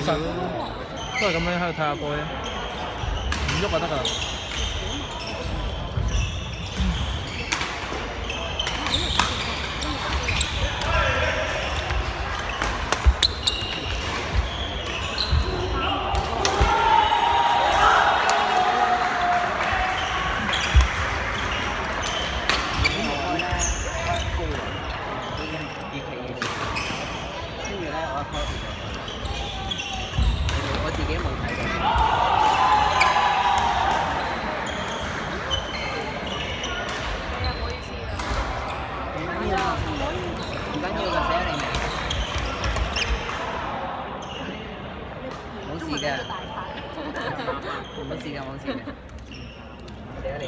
其實都係咁樣喺度睇下波啫，唔喐就得㗎啦。我自己冇睇過。唔緊要嘅，寫得你冇事嘅，冇事嘅，冇事嘅，寫得你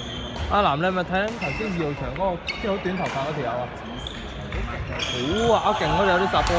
阿南，你係咪睇緊頭先2號場嗰個即係好短頭髮嗰條友啊？好啊，勁嗰度有啲殺波。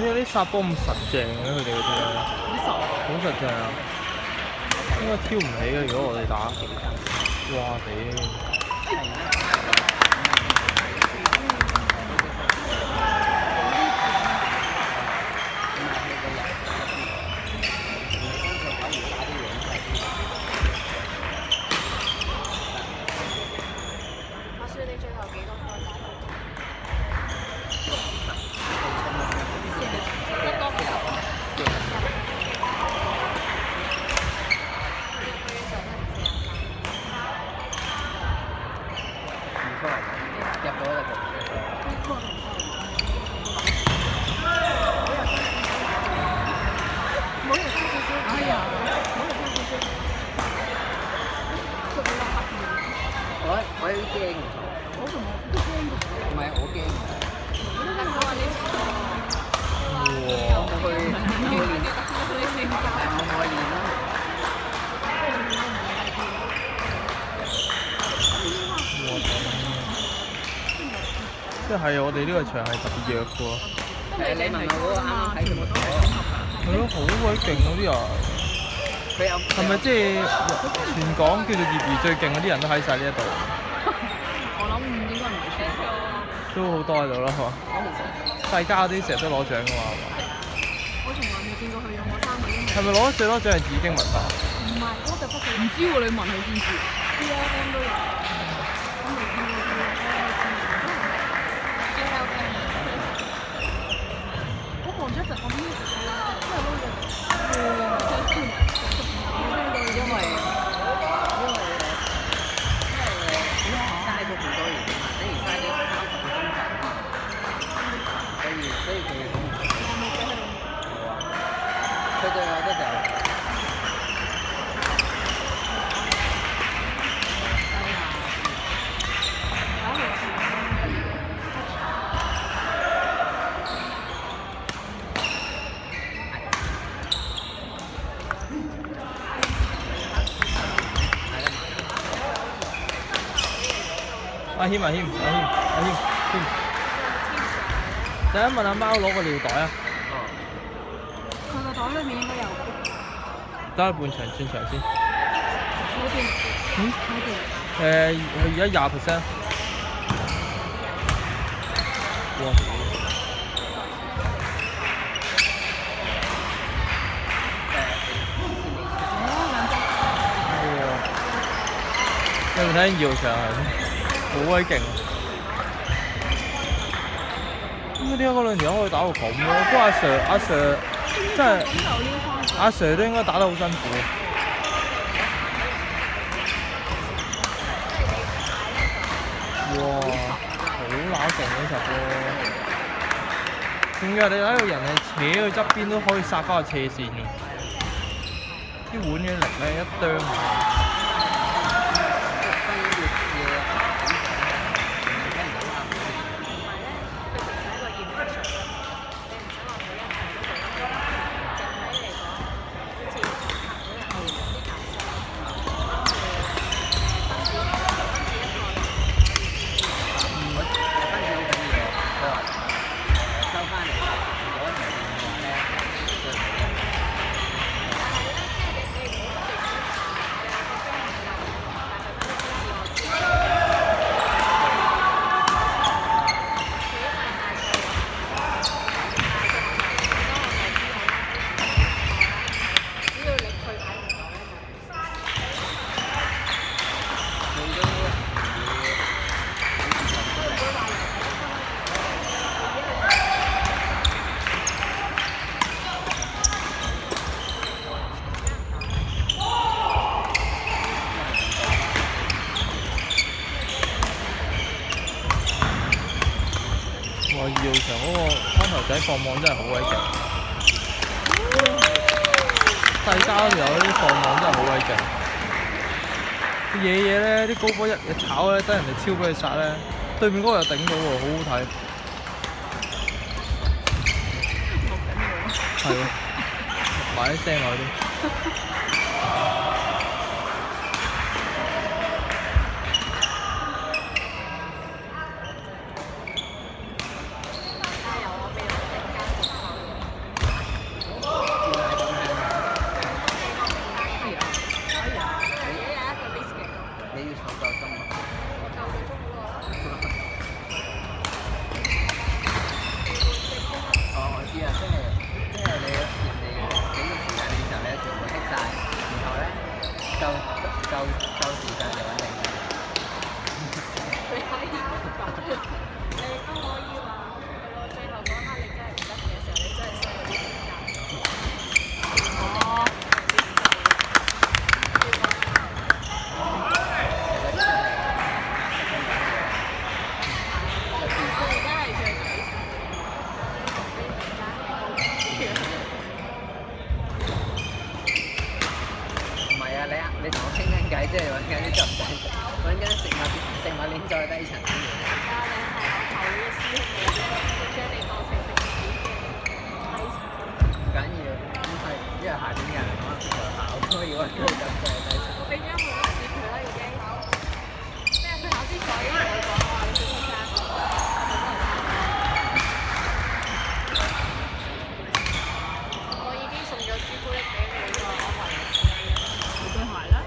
有啲殺波咁實淨嘅佢哋嗰啲，好實淨啊！應該挑唔起嘅，如果我哋打，哇地！阿雪，你最後幾多分打到？我有啲驚，唔係我驚。我冇去練，係我冇去練啦。即係我哋呢個場係特別弱嘅喎。你問我嗰個啱啱睇佢冇睇？係咯，好鬼勁嗰啲人。佢有係咪即係全港叫做業餘最勁嗰啲人都喺晒呢一度？我諗應該唔係錯。都好多喺度啦，係嘛？世家嗰啲成日都攞獎㗎嘛，係嘛？我從來未見過佢用過3個英文。係咪攞得最多獎係紫荊文化？唔係，嗰隻不過唔知喎，你問佢先知。DLM 都有。我未見過佢用 DLM。嗰個一直我呢都係撈嘅。因為嘥咗好多年嘛，等於嘥咗30個鐘頭，所以佢講唔到。佢對我都就阿謙，等一問阿貓攞個尿袋啊！佢個袋裏面應該有。等下半場轉場先。嗰邊。嗯？佢而家20%。哇！你有冇睇2號場啊？好鬼勁！點解嗰兩條可以打到咁嘅？不過阿 Sir 真係阿 Sir 都應該打得好辛苦。哇！好乸勁嗰場波！仲要係你睇個人係扯去側邊都可以殺翻個斜線喎。啲碗嘅力咧一啄哇！2號場嗰個開頭仔放網真係好鬼勁，細家嗰條友啲放網真係好鬼勁。啲嘢咧，啲高波一炒咧，等人哋超俾佢殺咧，對面嗰個又頂到喎，好好睇。係喎，埋啲聲落去啲。你同我傾緊偈，即係揾緊啲作仔，揾緊食物鏈再低層。唔緊要，咁係因為下邊嘅人可能就考，所以我叫佢咁再低層。我俾咗好多次佢啦，已經。即係佢考之前已經同我講話，你小心啲。我已經送咗朱古力俾你個安慰。對鞋咧？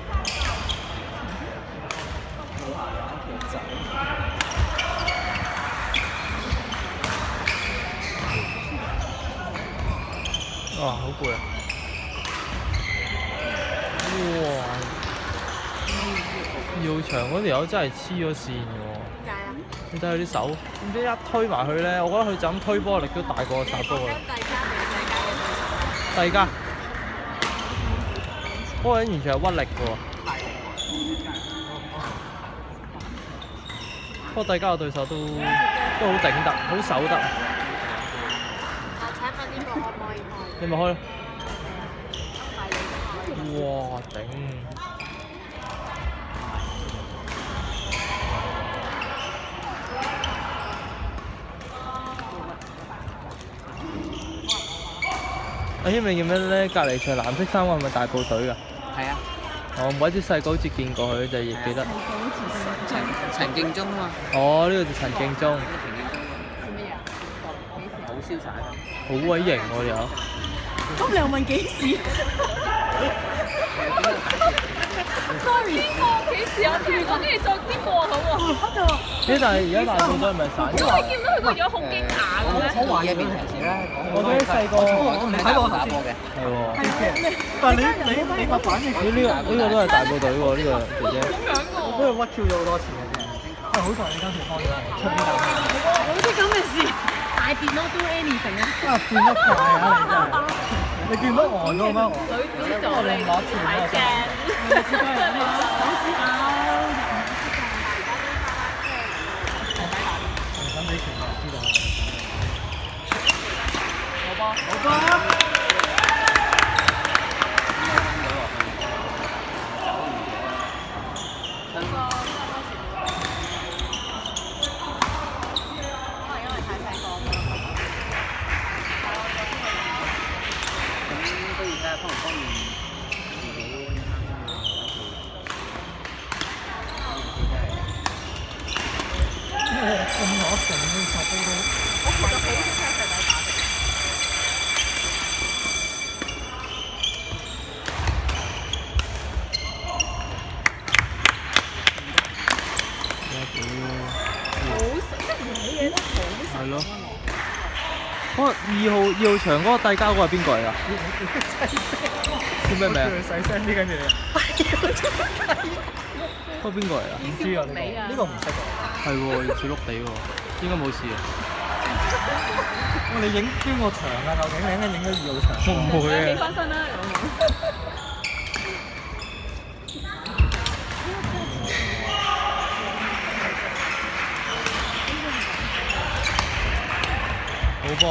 冇鞋啊，條仔。哇！好攰啊！哇！2號場嗰條友真係黐咗線嘅喎。點解啊？你睇佢啲手，唔知一推埋去咧，我覺得佢就咁推波力都大過殺波嘅。第家。嗰個人完全係屈力嘅喎。不過第家嘅對手都好頂得，好守得。請問呢個可唔可以開？你咪開咯。哇！頂！阿軒你見咩咧？隔離場藍色衫係咪大部隊㗎？係啊。我唔鬼知細個好似見過佢，就亦記得。陳敬忠啊嘛。哦，呢個就陳敬忠。好瀟灑㗎。好鬼型喎條友。咁你又問幾時？Sorry，邊個幾時啊？譬如講跟住再邊個啊咁喎？但係而家大部隊係咪散咗？因為見到佢個樣好驚訝嘅咧。我話嘅邊提示咧，我記得細個我睇過頭先嘅。係喎。但係你個反應，呢個都係大部隊喎，呢個姐姐。咁樣嘅喎。不過屈 Q 咗好多次嘅啫。好在你間條開咗，出邊就有啲咁嘅事，大電腦都 anything 啊！啊轉得快啊！你真係，你見到呆咗咩？女子助力睇鏡，手指咬。唔想俾全部人知道。波。咁攞成去插波都。我其實好想睇細仔打嘅。好食，即係唔睇嘢都好食。係咯。嗰個2號場嗰個帝交嗰個係邊個嚟㗎？叫咩名？細聲啲跟住。嗰個邊個嚟㗎？唔知啊呢個唔識喎。係喎，小碌地喎，應該冇事啊。哇！你影邊個場啊？究竟你應該影咗2號場。唔會起啊。翻身啦，好波。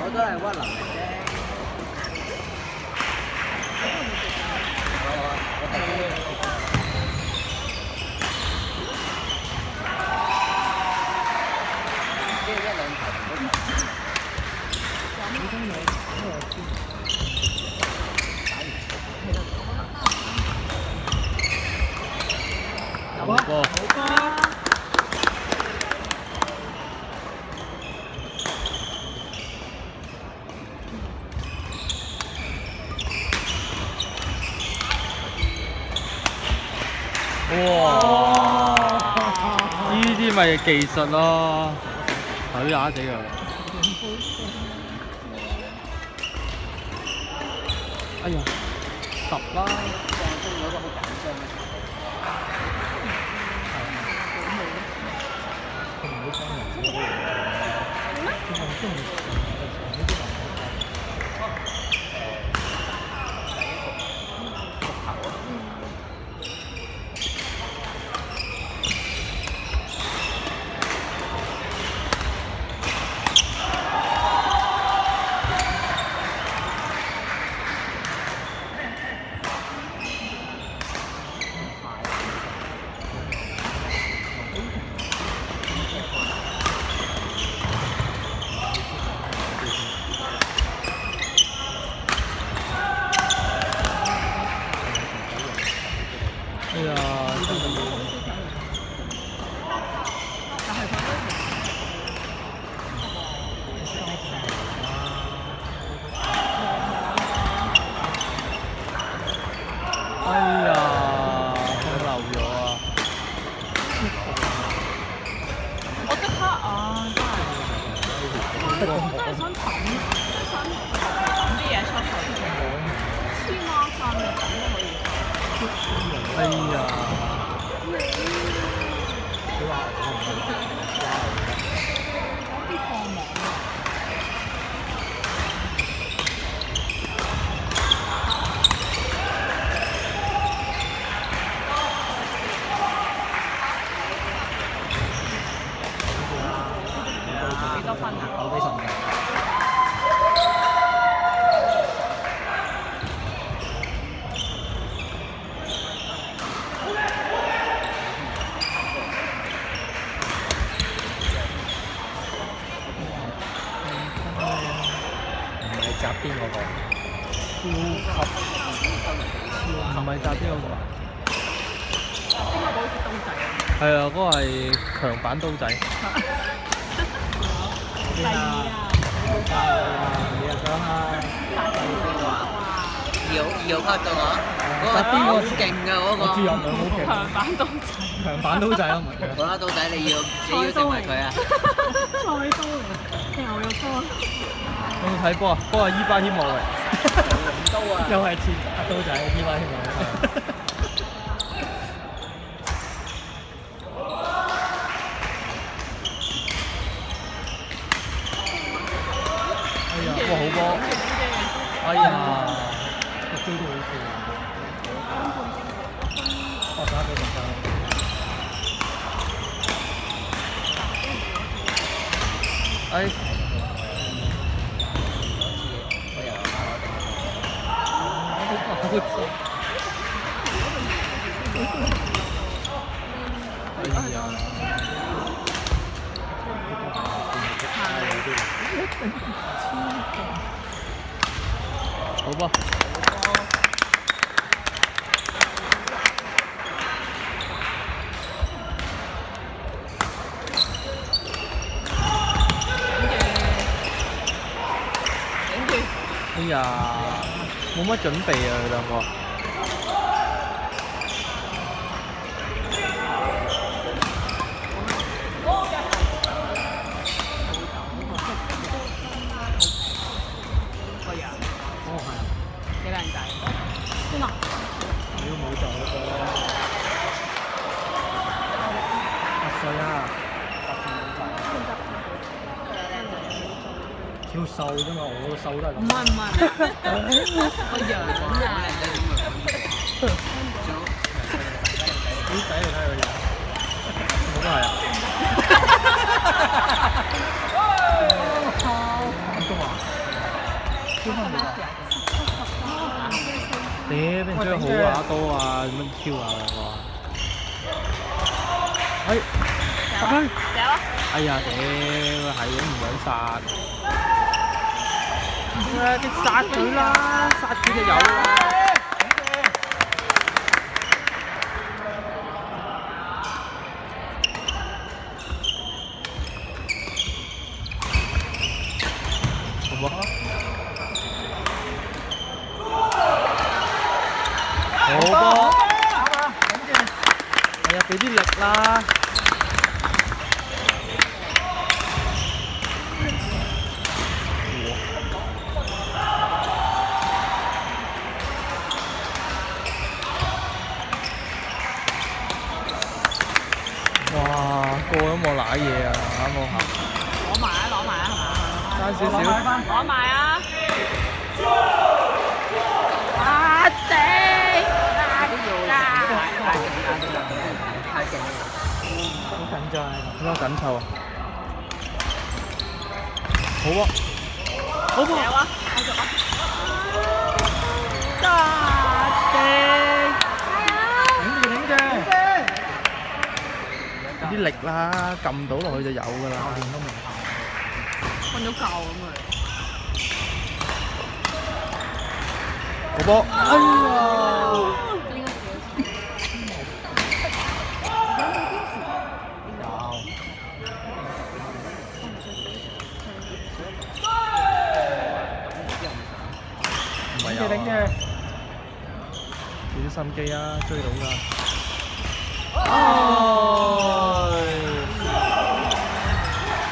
我都係屈能力啫。即係一兩球好波。哇！呢啲咪技術咯，佢打死佢。哎呀，揼啦！放鬆咗都好緊張嘅。佢唔會幫人自己嘅。佢仲中意呢啲人。我真係想抌，想抌啲嘢出去。黐孖筋嘅抌都可以。哎呀！佢話我唔係有啲放網啊！幾多分啊9比15。唔係側邊嗰個，唔係炸邊嗰個啊？應該嗰好似刀仔啊！係啊，嗰個係強版刀仔。第二啊！你又想啊？二號拍到啊！嗰個邊個好勁㗎嗰個？我知有兩好勁，強版刀仔，強版刀仔啊，唔係佢。好啦，刀仔你要成為佢啊！菜刀嚟，牛肉乾。有冇睇波啊？波係伊巴謙莫維。龍刀啊！又係切刀仔，呢位係咪？哎呀，哇好波！哎呀，追到好攰。我打俾大家。哎，哎呀！好波！哎呀，冇乜準備啊，佢兩個。個樣哦係啊，幾靚仔。邊啊？你都冇就嗰個8歲啊，超瘦啫嘛，我瘦都係咁。唔係，個樣啊！啲仔你睇佢樣，我都係啊！咁都話，超分別啊！你俾人追好啊多啊，點樣挑啊兩個啊？哎，走啊！走啊！哎呀屌，係咁唔想殺，你殺佢啦，殺佢就有啦。好唔好？好波！係啊，俾啲力啦！哇，過咗冇賴嘢啊！啱冇下，攞埋啊！係嘛？爭少少。攞埋啊！啊頂！太勁啦！好緊張啊！點解緊湊啊？好喎，好喎！有啊！繼續啊！頂住！有啲力啦，撳到落去就有㗎啦。瞓咗覺咁啊！好波！哎呀！唔係有啊！俾啲心機啊，追到㗎！哦！